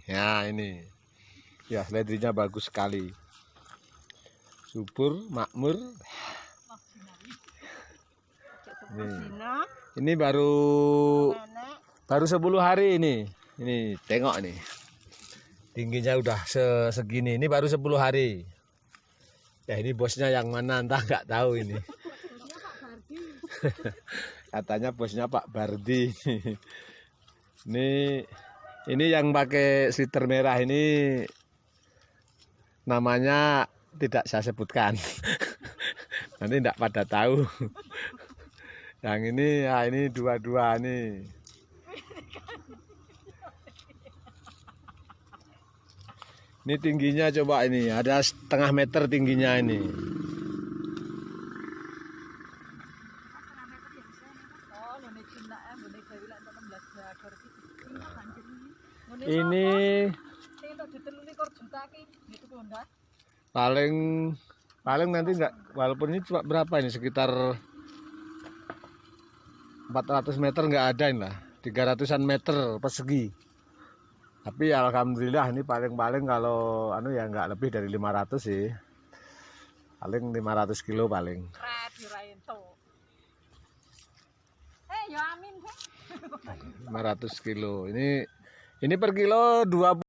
Ya ini. Ya, seledrinya bagus sekali. Subur, makmur. Ini baru 10 hari ini. Ini tengok nih. Tingginya udah segini. Ini baru 10 hari. Ya ini bosnya yang mana entah nggak tahu ini. Katanya bosnya Pak Bardi. Ini yang pakai sweater merah ini namanya tidak saya sebutkan. Nanti tidak pada tahu. Yang ini ya ini dua-dua nih. Ini tingginya coba ini ada setengah meter tingginya ini. Ini paling nanti enggak, walaupun ini cuma berapa ini sekitar 400 meter enggak ada ini lah, 300-an meter persegi. Tapi alhamdulillah ini paling kalau ya enggak lebih dari 500 sih. Paling 500 kilo paling. 500 kilo. Ini per kilo 20.